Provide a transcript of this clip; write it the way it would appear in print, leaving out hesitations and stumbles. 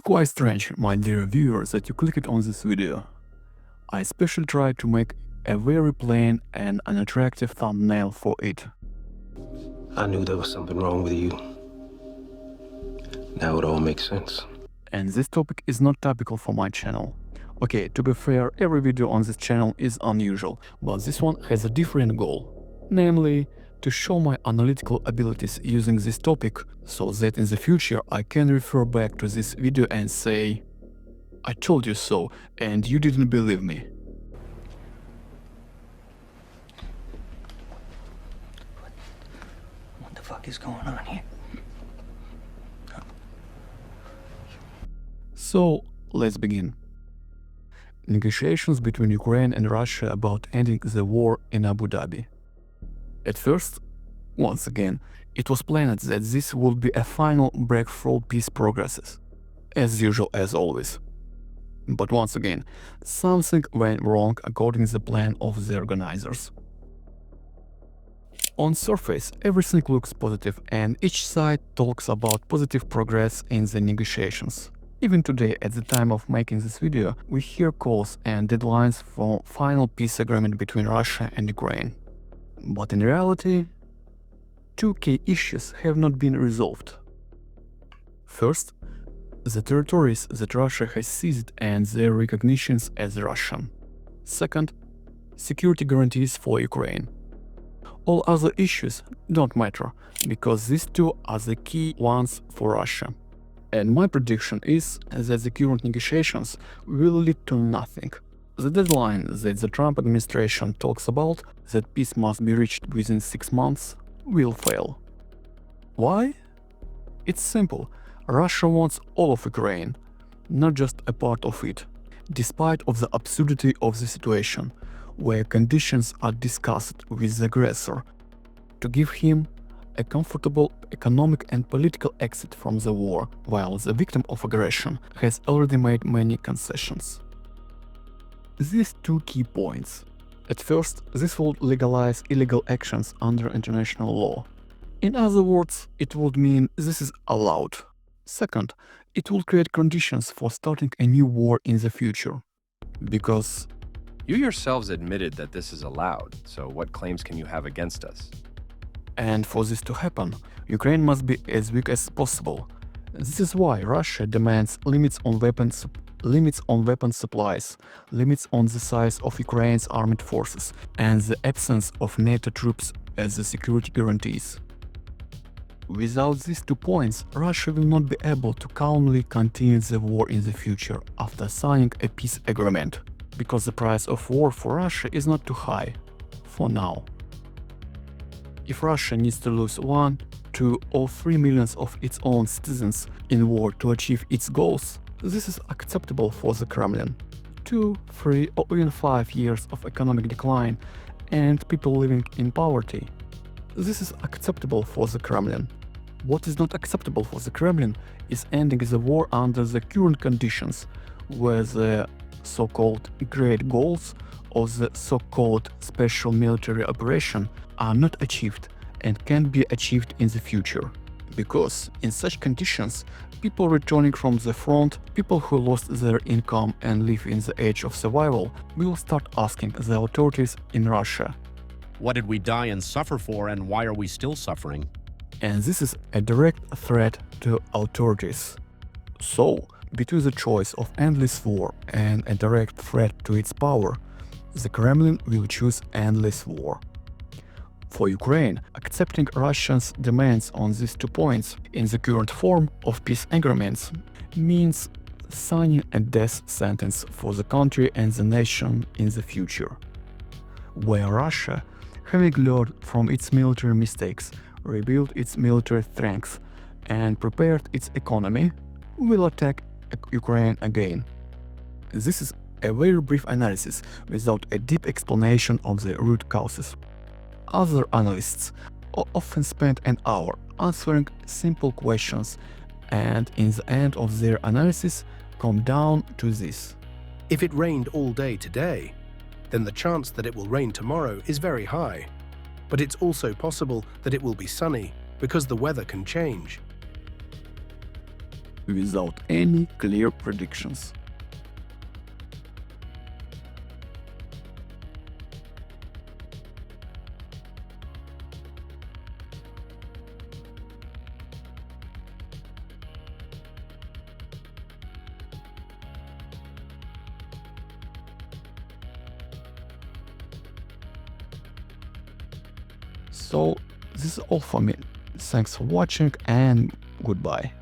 quite strange, my dear viewers, that you clicked on this video. I especially tried to make a very plain and unattractive thumbnail for it. I knew there was something wrong with you. Now it all makes sense. And this topic is not typical for my channel. Okay, to be fair, every video on this channel is unusual, but this one has a different goal. Namely, to show my analytical abilities using this topic, so that in the future I can refer back to this video and say, I told you so, and you didn't believe me. What the fuck is going on here? So, let's begin. Negotiations between Ukraine and Russia about ending the war in Abu Dhabi. At first, once again, it was planned that this would be a final breakthrough peace progresses, as usual as always. But once again, something went wrong according to the plan of the organizers. On surface, everything looks positive and each side talks about positive progress in the negotiations. Even today, at the time of making this video, we hear calls and deadlines for final peace agreement between Russia and Ukraine. But in reality, two key issues have not been resolved. First, the territories that Russia has seized and their recognitions as Russian. Second, security guarantees for Ukraine. All other issues don't matter, because these two are the key ones for Russia. And my prediction is that the current negotiations will lead to nothing. The deadline that the Trump administration talks about, that peace must be reached within 6 months, will fail. Why? It's simple. Russia wants all of Ukraine, not just a part of it, despite of the absurdity of the situation, where conditions are discussed with the aggressor to give him a comfortable economic and political exit from the war, while the victim of aggression has already made many concessions. These two key points. At first, this would legalize illegal actions under international law. In other words, it would mean this is allowed. Second, it will create conditions for starting a new war in the future. Because you yourselves admitted that this is allowed, so what claims can you have against us? And for this to happen, Ukraine must be as weak as possible. This is why Russia demands limits on weapon supplies, limits on the size of Ukraine's armed forces, and the absence of NATO troops as the security guarantees. Without these 2 points, Russia will not be able to calmly continue the war in the future after signing a peace agreement, because the price of war for Russia is not too high, for now. If Russia needs to lose 1, 2 or 3 millions of its own citizens in war to achieve its goals, this is acceptable for the Kremlin. 2, 3 or even 5 years of economic decline and people living in poverty. This is acceptable for the Kremlin. What is not acceptable for the Kremlin is ending the war under the current conditions, where the so-called great goals of the so-called special military operation are not achieved and can't be achieved in the future. Because in such conditions, people returning from the front, people who lost their income and live in the age of survival, will start asking the authorities in Russia, what did we die and suffer for, and why are we still suffering? And this is a direct threat to authorities. So, between the choice of endless war and a direct threat to its power, the Kremlin will choose endless war. For Ukraine, accepting Russia's demands on these 2 points in the current form of peace agreements means signing a death sentence for the country and the nation in the future, where Russia, having learned from its military mistakes, rebuilt its military strength and prepared its economy, will attack Ukraine again. This is a very brief analysis without a deep explanation of the root causes. Other analysts often spend an hour answering simple questions and in the end of their analysis come down to this. If it rained all day today, then the chance that it will rain tomorrow is very high. But it's also possible that it will be sunny, because the weather can change. without any clear predictions. So this is all for me. Thanks for watching and goodbye.